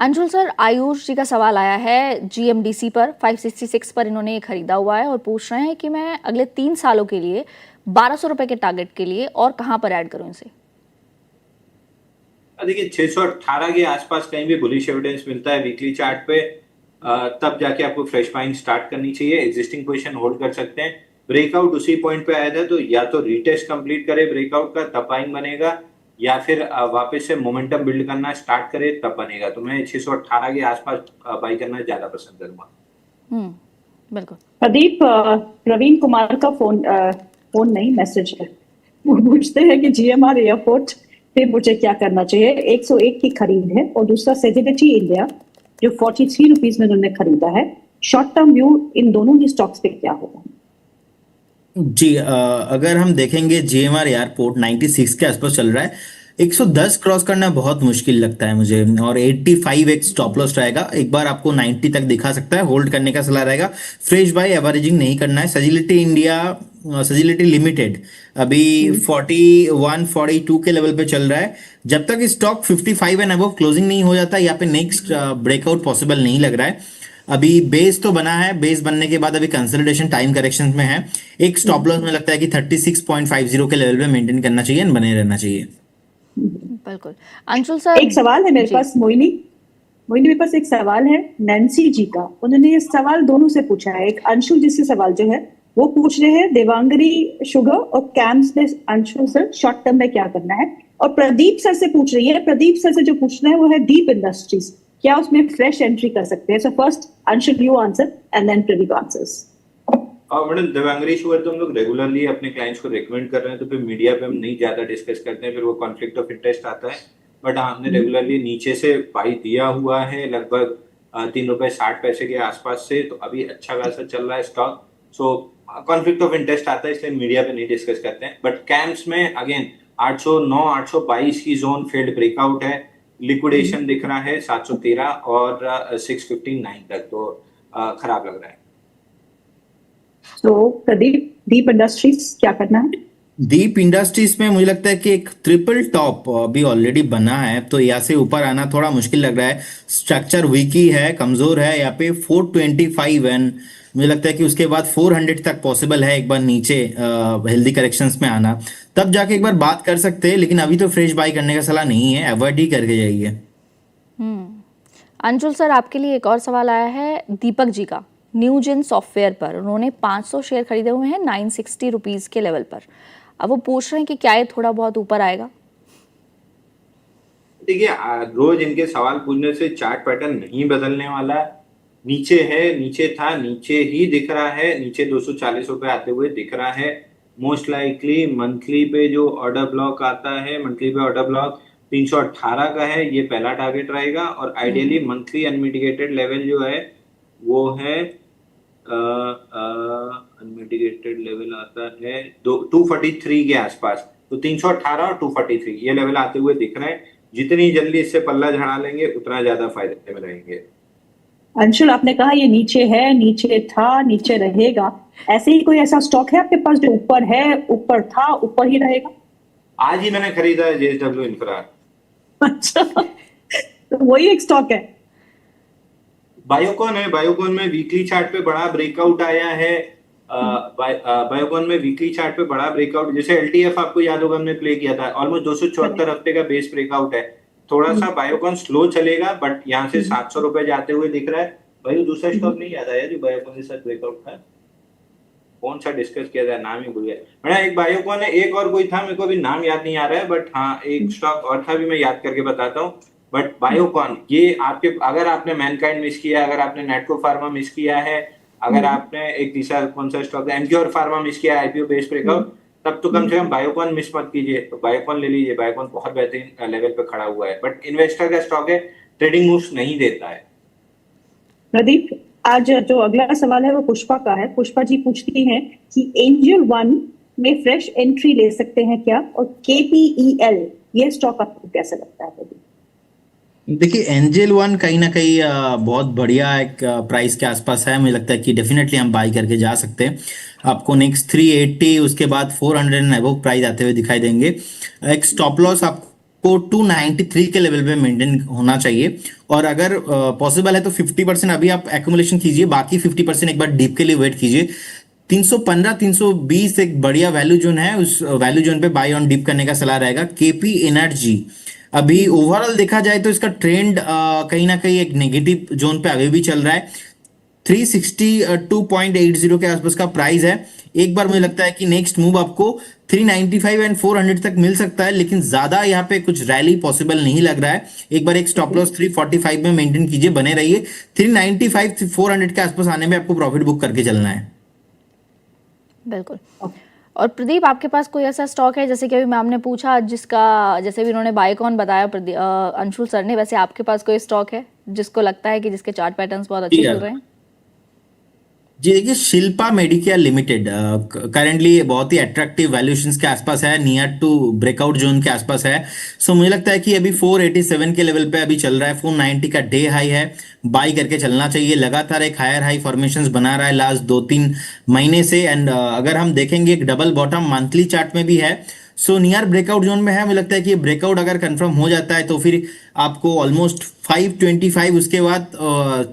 Anshul sir, Ayush जी का सवाल आया है जीएमडीसी पर 566 पर इन्होंने ये खरीदा हुआ है और पूछ रहे हैं कि मैं अगले 3 सालों के लिए 1200 रुपए के टारगेट के लिए और कहां पर ऐड करूं इसे। देखिए 618 के आसपास कहीं भी बुलिश एविडेंस मिलता है वीकली चार्ट पे, तब जाके आपको फ्रेश बाइंग स्टार्ट करनी चाहिए। एग्जिस्टिंग पोजीशन होल्ड कर सकते हैं। ब्रेकआउट उसी पॉइंट पे आया था तो या तो रीटेस्ट कंप्लीट करे ब्रेकआउट का, तब बाइंग बनेगा, या फिर वापस से मोमेंटम बिल्ड करना स्टार्ट करे तब बनेगा। तो मैं 618 के आसपास बाई करना ज्यादा पसंद करूंगा। बिल्कुल। प्रदीप, प्रवीण कुमार का फोन नहीं, मैसेज है। वो पूछते हैं कि जीएमआर एयरपोर्ट पे मुझे क्या करना चाहिए। 101 की खरीद है और दूसरा सेजिलिटी इंडिया जो 43 रुपीज में उन्होंने खरीदा है। शॉर्ट टर्म व्यू इन दोनों ही स्टॉक्स पे क्या होगा? जी, अगर हम देखेंगे जीएमआर एयरपोर्ट 96 के आसपास चल रहा है। 110 क्रॉस करना बहुत मुश्किल लगता है मुझे, और 85 एक स्टॉप लॉस रहेगा। एक बार आपको 90 तक दिखा सकता है, होल्ड करने का सलाह रहेगा। फ्रेश बाय एवरेजिंग नहीं करना है। सजिलिटी इंडिया, सजिलिटी लिमिटेड अभी 41 42 के लेवल पे चल रहा है। जब तक स्टॉक 55 एंड अबव क्लोजिंग नहीं हो जाता, यहाँ पे नेक्स्ट ब्रेकआउट पॉसिबल नहीं लग रहा है। अभी बेस तो बना है, बेस बनने के बाद अभी कंसोलिडेशन टाइम करेक्शन में है। एक स्टॉप लॉस में लगता है कि 36.50 के लेवल पे मेंटेन करना चाहिए, बने रहना चाहिए। बिल्कुल। अंशुल सर, एक सवाल है मेरे पास, मोहिनी मेरे पास एक सवाल है नैन्सी जी का। उन्होंने ये सवाल दोनों से पूछा है। एक अंशुल जी से सवाल जो है वो पूछ रहे हैं देवांगरी शुगर और कैम्स में अंशुल सर शॉर्ट टर्म में क्या करना है, और प्रदीप सर से पूछ रही है। प्रदीप सर से जो पूछना है वो है डीप इंडस्ट्रीज, क्या उसमें फ्रेश एंट्री कर सकते हैं? So first Anshul you answer and then Pradeep answers. Madam, देवांगरी शुगर तो हम लोग रेगुलरली अपने क्लाइंट्स को रिकमेंड कर रहे हैं, तो फिर मीडिया पे हम नहीं ज्यादा डिस्कस करते हैं, फिर वो कॉन्फ्लिक्ट ऑफ इंटरेस्ट आता है। बट हमने रेगुलरली नीचे से बाई दिया हुआ है लगभग 3 रुपए 60 पैसे के आसपास से, तो अभी अच्छा खासा चल रहा है stock. So conflict of interest आता है, इसलिए मीडिया पे नहीं डिस्कस करते हैं। बट कैम्स में अगेन 809 822 की जोन फेल्ड ब्रेकआउट है। लिक्विडेशन दिख रहा है 713 और 659 तक, तो खराब लग रहा है। तो प्रदीप, डीप इंडस्ट्रीज क्या करना है? डीप इंडस्ट्रीज में मुझे लगता है कि एक ट्रिपल टॉप अभी ऑलरेडी बना है, तो यहाँ से ऊपर आना थोड़ा मुश्किल लग रहा है। स्ट्रक्चर वीक ही है, कमजोर है। यहाँ पे 425 एंड मुझे लगता है कि उसके बाद 400 तक पॉसिबल है एक बार नीचे हेल्दी करेक्शंस में आना, तब जाके एक बार बात कर सकते हैं। लेकिन अभी तो फ्रेश बाई करने का सलाह नहीं है, अवॉइड ही करके जाइए। अंशुल सर, आपके लिए एक और सवाल आया है दीपक जी का न्यूजेन सॉफ्टवेयर पर। उन्होंने 500 शेयर खरीदे हुए हैं 960 रुपीज के लेवल पर। अब वो पूछ रहे हैं कि क्या ये थोड़ा बहुत ऊपर आएगा? देखिए, रोज इनके सवाल पूछने से चार्ट पैटर्न नहीं बदलने वाला। नीचे है, नीचे था, नीचे ही दिख रहा है। नीचे 240 रुपए आते हुए दिख रहा है। मोस्ट लाइकली मंथली पे जो ऑर्डर ब्लॉक आता है, मंथली पे ऑर्डर ब्लॉक 318 का है, ये पहला टारगेट रहेगा। और आइडियली मंथली अनमिटिगेटेड लेवल जो है वो है अनमिटिगेटेड लेवल आता है 243 के आसपास। तो 318 और 243 ये लेवल आते हुए दिख रहे हैं। जितनी जल्दी इससे पल्ला झाड़ा लेंगे उतना ज्यादा फायदे में रहेंगे। अंशुल, आपने कहा ये नीचे है, नीचे था, नीचे रहेगा। ऐसे ही कोई ऐसा स्टॉक है आपके पास जो ऊपर है, ऊपर था, ऊपर ही रहेगा? आज ही मैंने खरीदा है जेएसडब्ल्यू इंफ्रा। अच्छा, तो वही एक स्टॉक है। बायोकॉन है। बायोकॉन में वीकली चार्ट पे बड़ा ब्रेकआउट आया है। बायोकॉन में वीकली चार्ट पे बड़ा ब्रेकआउट, जैसे एलटीएफ आपको याद होगा हमने प्ले किया था, ऑलमोस्ट 274 हफ्ते का बेस ब्रेकआउट है। थोड़ा सा बायोकॉन स्लो चलेगा, बट यहाँ से 700 रुपए जाते हुए दिख रहा है। भाई दूसरा स्टॉक नहीं याद आया जो बायोकॉन के साथ ब्रेकआउट था, कौन सा डिस्कस किया था, नाम ही भूल गया मैंने। एक बायोकॉन है, एक और कोई था, मेरे को अभी नाम याद नहीं आ रहा है। बट हाँ, एक स्टॉक और था भी, मैं याद करके बताता हूँ। बट बायोकॉन, ये आपके, अगर आपने मैनकाइंड मिस किया, अगर आपने नेटको फार्मा मिस किया है, अगर आपने एक तीसरा कौन सा स्टॉक है एमक्योर फार्मा मिस किया आईपीओ बेस ब्रेकआउट, तब तो कम से कम बायोकॉन मिस मत कीजिए। तो बायोकॉन ले लीजिए। बायोकॉन बहुत बेहतरीन लेवल पे खड़ा हुआ है, बट इन्वेस्टर का स्टॉक है, ट्रेडिंग मूव्स नहीं देता है। प्रदीप, आज जो अगला सवाल है वो पुष्पा का है। पुष्पा जी पूछती हैं कि एंजल वन में फ्रेश एंट्री ले सकते हैं क्या, और केपीईएल ये स्टॉक आपको कैसा लगता है? देखिए, एंजल वन कहीं ना कहीं बहुत बढ़िया एक प्राइस के आसपास है। मुझे लगता है कि डेफिनेटली हम बाई करके जा सकते हैं। आपको नेक्स्ट 380, उसके बाद 400 एंड अबव प्राइस आते हुए दिखाई देंगे। एक स्टॉप लॉस आपको को 293 के लेवल पे मेंटेन होना चाहिए। और अगर पॉसिबल है तो 50% अभी आप एक्यूमुलेशन कीजिए, बाकी 50% एक बार डीप के लिए वेट कीजिए। 315 320 एक बढ़िया वैल्यू जोन है, उस वैल्यू जोन पे बाय ऑन डिप करने का सलाह रहेगा। केपी एनर्जी अभी ओवरऑल देखा जाए तो इसका ट्रेंड कहीं ना कहीं एक नेगेटिव जोन पे अभी भी चल रहा है। 362.80 के आसपास का प्राइस है। एक बार मुझे लगता है कि नेक्स्ट मूव आपको 395 एंड 400 तक मिल सकता है, लेकिन ज्यादा यहाँ पे कुछ रैली पॉसिबल नहीं लग रहा है। एक बार एक स्टॉप लॉस 345 में मेंटेन कीजिए, बने रहिए। 395 400 के आसपास आने में आपको प्रॉफिट बुक करके चलना है। बिल्कुल। और प्रदीप, आपके पास कोई ऐसा स्टॉक है, जैसे कि अभी मैम ने पूछा, जिसका जैसे भी उन्होंने बायकॉन बताया अंशुल सर ने, वैसे आपके पास कोई स्टॉक है जिसको लगता है कि जिसके चार्ट पैटर्न्स बहुत अच्छे चल रहे हैं? जी देखिए, शिल्पा मेडिकेयर लिमिटेड करेंटली बहुत ही अट्रैक्टिव वैल्यूएशंस के आसपास है, नियर टू ब्रेकआउट जोन के आसपास है। सो मुझे लगता है कि अभी 487 के लेवल पे अभी चल रहा है, 490 का डे हाई है, बाई करके चलना चाहिए। लगातार एक हायर हाई फॉर्मेशंस बना रहा है लास्ट 2-3 महीने से। एंड अगर हम देखेंगे एक डबल बॉटम मंथली चार्ट में भी है, सो नियर ब्रेकआउट जोन में है। मुझे लगता है कि ब्रेकआउट अगर कंफर्म हो जाता है तो फिर आपको ऑलमोस्ट 525, उसके बाद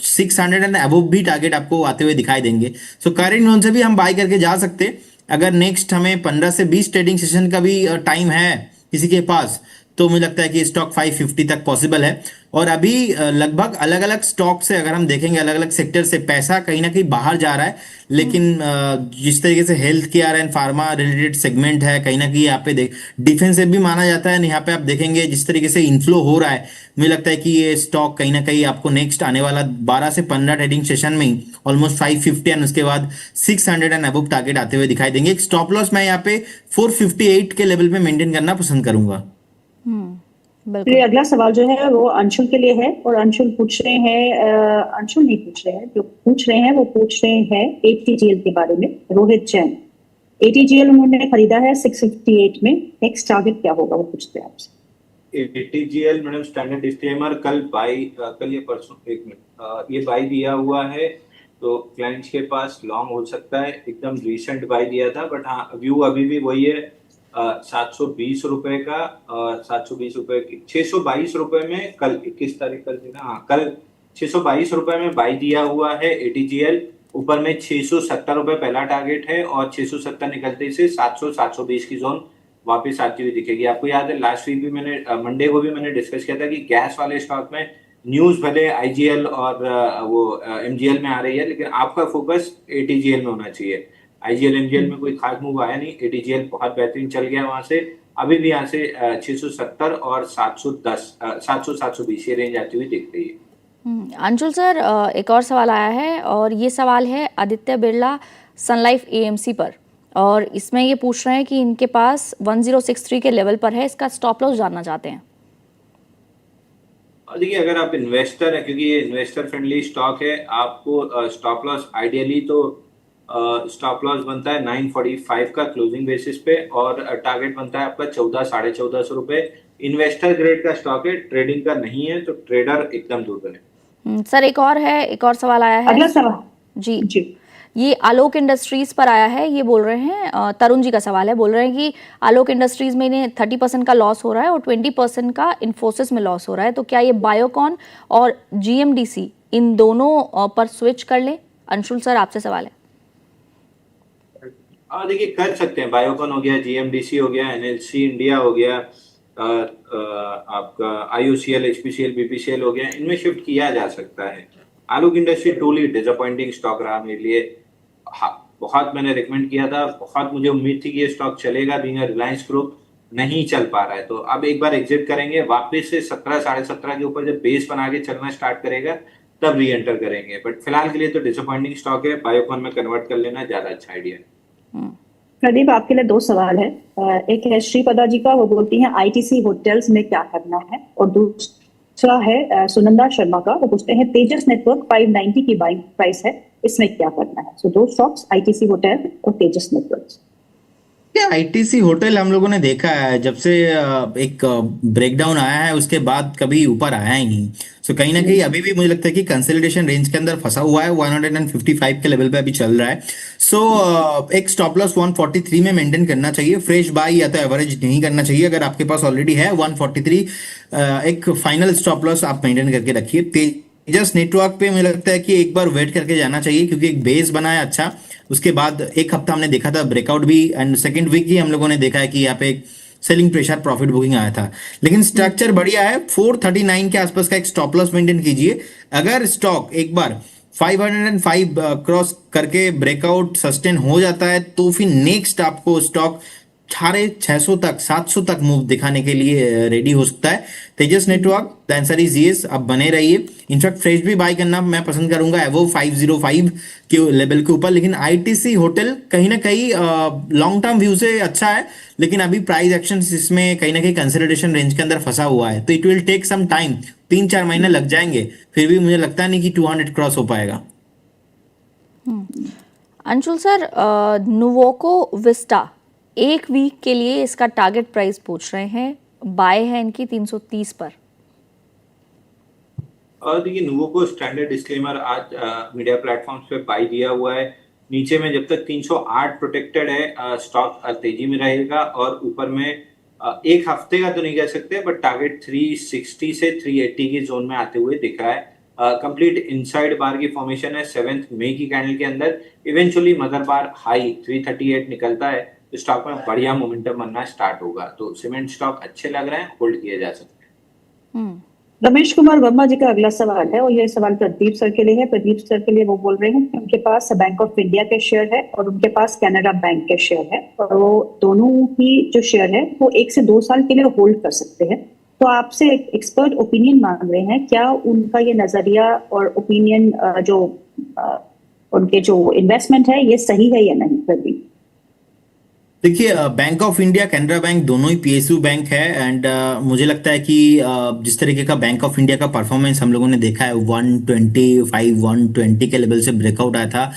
600 एंड अबव भी टारगेट आपको आते हुए दिखाई देंगे। सो करंट जोन से भी हम बाय करके जा सकते हैं। अगर नेक्स्ट हमें 15 से 20 ट्रेडिंग सेशन का भी टाइम है किसी के पास, तो मुझे लगता है कि स्टॉक 550 तक पॉसिबल है। और अभी लगभग अलग अलग स्टॉक से अगर हम देखेंगे, अलग अलग सेक्टर से पैसा कहीं ना कहीं बाहर जा रहा है, लेकिन जिस तरीके से health care and pharma related segment है, कहीं ना कहीं यहाँ पे डिफेंसिव भी माना जाता है। यहाँ पे आप देखेंगे जिस तरीके से इनफ्लो हो रहा है, मुझे लगता है कि ये स्टॉक कहीं ना कहीं आपको नेक्स्ट आने वाला 12 से 15 ट्रेडिंग सेशन में ही ऑलमोस्ट 550 एंड उसके बाद 600 एंड अबव टारगेट आते हुए दिखाई देंगे। एक स्टॉप लॉस मैं यहाँ पे 458 के लेवल पे मेंटेन करना पसंद करूंगा। बिल्कुल। फिर अगला सवाल जो है वो अंशुल के लिए है, और अंशुल पूछ रहे हैं, अंशुल नहीं पूछ रहे हैं, जो पूछ रहे हैं वो पूछ रहे हैं एटीजीएल के बारे में। रोहित जैन, एटीजीएल उन्होंने खरीदा है 658 में, नेक्स्ट टारगेट क्या होगा वो पूछते हैं आपसे। एटीजीएल मैडम, स्टैंडर्ड डिस्क्लेमर, कल ये परसों, एक मिनट, ये बाई दिया हुआ है, तो क्लाइंट्स के पास लॉन्ग हो सकता है। एकदम रीसेंट बाई दिया था, बट हाँ व्यू अभी भी वही है, 720 रुपए का, 720 रुपए की 622 रुपए में कल 21 तारीख कल थी ना, हाँ कल 622 रुपए में बाई दिया हुआ है एटीजीएल। ऊपर में 670 रुपए पहला टारगेट है, और 670 निकलते से 700-720 की जोन वापस आती हुई दिखेगी। आपको याद है लास्ट वीक भी मैंने, मंडे को भी मैंने डिस्कस किया था कि गैस वाले स्टॉक में न्यूज भले आईजीएल और वो एमजीएल में आ रही है, लेकिन आपका फोकस एटीजीएल में होना चाहिए। आईजीएल एमजीएल में कोई खास मूव आया नहीं, एटीजीएल बहुत बेहतरीन चल गया वहां से। अभी भी यहाँ से 670 और 710, 700-720 ये रेंज आती हुई दिख रही है। अंशुल सर, एक और सवाल आया है, और ये सवाल है आदित्य बिरला सन लाइफ एएमसी पर, और इसमें ये पूछ रहे हैं कि इनके पास 1063 के लेवल पर है, इसका स्टॉप लॉस जानना चाहते हैं। देखिए, अगर आप इन्वेस्टर है, क्योंकि ये इन्वेस्टर फ्रेंडली स्टॉक है, आपको स्टॉप लॉस आइडियली तो स्टॉप लॉस बनता है 945 का क्लोजिंग बेसिस पे, और टारगेट बनता है आपका 1400-1450 रुपए। इन्वेस्टर ग्रेड का स्टॉक है, ट्रेडिंग का नहीं है, तो ट्रेडर एकदम दूर करें। सर, एक और सवाल आया है। अगला सवाल जी, ये आलोक इंडस्ट्रीज पर आया है। ये बोल रहे हैं, तरुण जी का सवाल है, बोल रहे हैं कि आलोक इंडस्ट्रीज में इन्हें 30% का लॉस हो रहा है और 20% का इन्फोसिस में लॉस हो रहा है, तो क्या ये बायोकॉन और जीएमडीसी इन दोनों पर स्विच कर ले? अंशुल सर, आपसे सवाल है। देखिए, कर सकते हैं, बायोकॉन हो गया, जीएमडीसी हो गया, एनएलसी इंडिया हो गया, आपका आईओसीएल, एचपीसीएल, बीपीसीएल हो गया, इनमें शिफ्ट किया जा सकता है। आलोक इंडस्ट्री ट्रूली डिसअपॉइंटिंग स्टॉक रहा मेरे लिए। हाँ, बहुत मैंने रिकमेंड किया था, बहुत मुझे उम्मीद थी कि ये स्टॉक चलेगा, बीइंग रिलायंस ग्रुप, नहीं चल पा रहा है, तो अब एक बार एग्जिट करेंगे, वापस से 17-17.5 के ऊपर जब बेस बना के चलना स्टार्ट करेगा तब री एंटर करेंगे। बट फिलहाल के लिए तो डिसअपॉइंटिंग स्टॉक है, बायोकॉन में कन्वर्ट कर लेना ज्यादा अच्छा आइडिया है। प्रदीप, आपके लिए 2 सवाल है। एक है श्रीपदा जी का, वो बोलती हैं आईटीसी होटल्स में क्या करना है, और दूसरा है सुनंदा शर्मा का, वो पूछते हैं तेजस नेटवर्क 590 की बाइंग प्राइस है, इसमें क्या करना है। सो 2 स्टॉक्स, आईटीसी होटल और तेजस नेटवर्क। क्या आईटीसी होटल हम लोगों ने देखा है जब से एक ब्रेकडाउन आया है उसके बाद कभी ऊपर आया ही नहीं। सो कहीं ना कहीं अभी भी मुझे लगता है कि कंसोलिडेशन रेंज के अंदर फंसा हुआ है, 155 के लेवल पे अभी चल रहा है। सो एक स्टॉप लॉस 143 में मेंटेन करना चाहिए, फ्रेश बाय या तो एवरेज नहीं करना चाहिए। अगर आपके पास ऑलरेडी है 143, एक फाइनल स्टॉप लॉस आप मेंटेन करके रखिए। तेजस नेटवर्क पे मुझे लगता है कि एक बार वेट करके जाना चाहिए क्योंकि एक बेस बना है अच्छा। उसके बाद एक हफ्ता हमने देखा था ब्रेकआउट भी, एंड सेकंड वीक ही हम लोगों ने देखा है कि यहाँ पे एक सेलिंग प्रेशर प्रॉफिट बुकिंग आया था। लेकिन स्ट्रक्चर बढ़िया है, 439 के आसपास का एक स्टॉप लॉस मेंटेन कीजिए। अगर स्टॉक एक बार 505 क्रॉस करके ब्रेकआउट सस्टेन हो जाता है तो फिर नेक्स्ट आपको स्टॉक 650 तक 700 तक मूव दिखाने के लिए रेडी हो सकता है। Tejas network, the answer is yes, आप बने रहिए। इनफैक्ट फ्रेश भी बाय करना मैं पसंद करूंगा एवो 505 के लेवल के ऊपर। लेकिन आईटीसी होटल कहीं ना कहीं लॉन्ग टर्म व्यू से अच्छा है, लेकिन अभी प्राइस एक्शन इसमें कहीं ना कहीं कंसोलिडेशन रेंज के अंदर फंसा हुआ है, तो it will take some time, 3-4 महीने लग जाएंगे। फिर भी मुझे लगता नहीं कि 200 क्रॉस हो पाएगा। अंशुल सर, नुवोको विस्टा एक वीक के लिए इसका टारगेट प्राइस पूछ रहे हैं, बाय है इनकी 330 पर। और देखिए नुवोको स्टैंडर्ड डिस्क्लेमर आज मीडिया प्लेटफॉर्म्स पे बाय दिया हुआ है। नीचे में जब तक 308 प्रोटेक्टेड है स्टॉक तेजी में रहेगा, और ऊपर में एक हफ्ते का तो नहीं कह सकते बट टारगेट 360 से 380 की जोन में आते हुए दिख रहा है। कंप्लीट इनसाइड बार की फॉर्मेशन है 7 मई की कैंडल के अंदर। इवेंचुअली मदर बार हाई 338 निकलता है तो स्टॉक में बढ़िया मोमेंटम बनना स्टार्ट होगा। तो सीमेंट स्टॉक अच्छे लग रहे हैं, होल्ड किए जा सकते हैं। रमेश कुमार वर्मा जी का अगला सवाल है और यह सवाल प्रदीप सर के लिए है। प्रदीप सर के लिए वो बोल रहे हैं कि उनके पास बैंक ऑफ इंडिया के शेयर है और उनके पास कैनरा बैंक के शेयर है, और वो दोनों ही जो शेयर है वो 1 से 2 साल के लिए होल्ड कर सकते हैं। तो आपसे एक एक्सपर्ट ओपिनियन मांग रहे हैं, क्या उनका ये नजरिया और ओपिनियन जो उनके जो इन्वेस्टमेंट है ये सही है या नहीं? प्रदीप, देखिए, bank of India, Canara bank दोनों ही पीएसयू बैंक है, एंड मुझे लगता है कि जिस तरीके का बैंक ऑफ इंडिया का परफॉर्मेंस हम लोगों ने देखा है, 125 120 के लेवल से ब्रेकआउट आया था,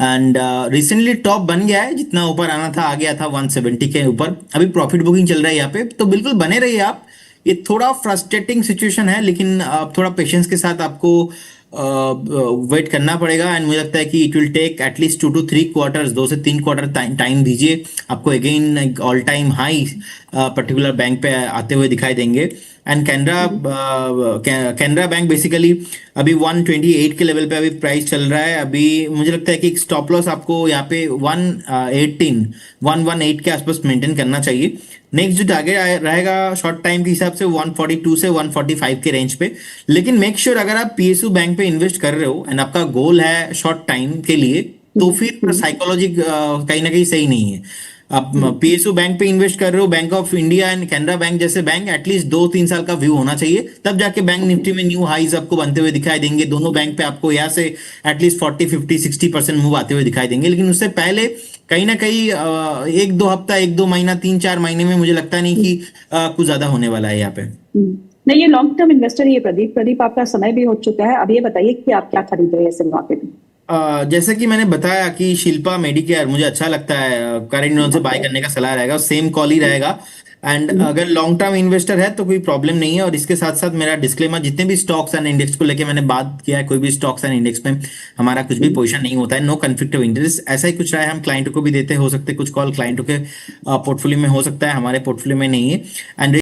एंड रिसेंटली टॉप बन गया है, जितना ऊपर आना था आ गया था 170 के ऊपर। अभी प्रॉफिट बुकिंग चल रहा है यहाँ पे, तो बिल्कुल बने रहिए आप। ये थोड़ा फ्रस्ट्रेटिंग सिचुएशन है, लेकिन थोड़ा पेशेंस के साथ आपको वेट करना पड़ेगा, एंड मुझे लगता है कि it will take at least 2 to 3 quarters, 2 से 3 क्वार्टर टाइम दीजिए। आपको again all time high particular bank पे आते हुए दिखाई देंगे। एंड कैनरा बैंक बेसिकली अभी 128 के लेवल पे अभी प्राइस चल रहा है। अभी मुझे लगता है कि एक स्टॉप लॉस आपको यहाँ पे 118 के आसपास मेंटेन करना चाहिए। नेक्स्ट जो टारगेट रहेगा शॉर्ट टाइम के हिसाब से 142 से 145 के रेंज पे। लेकिन मेक श्योर अगर आप पीएसयू बैंक पे इन्वेस्ट कर रहे हो एंड आपका गोल है शॉर्ट टाइम के लिए, तो फिर साइकोलॉजी कहीं ना कहीं सही नहीं है। आप पीएसयू बैंक पे इन्वेस्ट कर रहे हो, bank of India and Canara bank जैसे बैंक, एटलीस्ट 2-3 साल का व्यू होना चाहिए, तब जाके बैंक निफ्टी में न्यू हाईज आपको बनते हुए दिखाई देंगे। दोनों बैंक पे आपको यहाँ से एटलीस्ट 40-50-60% मूव आते हुए दिखाई देंगे। लेकिन उससे पहले कहीं ना कहीं 1-2 हफ्ता, 1-2 महीना, 3-4 महीने में मुझे लगता नहीं कि कुछ ज्यादा होने वाला है यहाँ पे। नहीं, ये लॉन्ग टर्म इन्वेस्टर ही है प्रदीप। प्रदीप, आपका समय भी हो चुका है, अब ये बताइए कि आप क्या खरीद रहे हैं ऐसे मार्केट में? जैसे कि मैंने बताया कि शिल्पा मेडिकेयर मुझे अच्छा लगता है, करेंट जोन से बाय करने का सलाह रहेगा, सेम कॉल ही रहेगा। एंड अगर लॉन्ग टर्म इन्वेस्टर है तो कोई प्रॉब्लम नहीं है। और इसके साथ साथ मेरा डिस्क्लेमर, जितने भी स्टॉक्स एंड इंडेक्स को लेके मैंने बात किया है, कोई भी स्टॉक्स एंड इंडेक्स में हमारा कुछ भी पोजीशन नहीं होता है, नो कन्फ्लिक्ट ऑफ इंटरेस्ट। ऐसा ही कुछ राय हम क्लाइंटों को भी देते हो सकते, कुछ कॉल क्लाइंटों के पोर्टफोलियो में हो सकता है, हमारे पोर्टफोलियो में नहीं है। एंड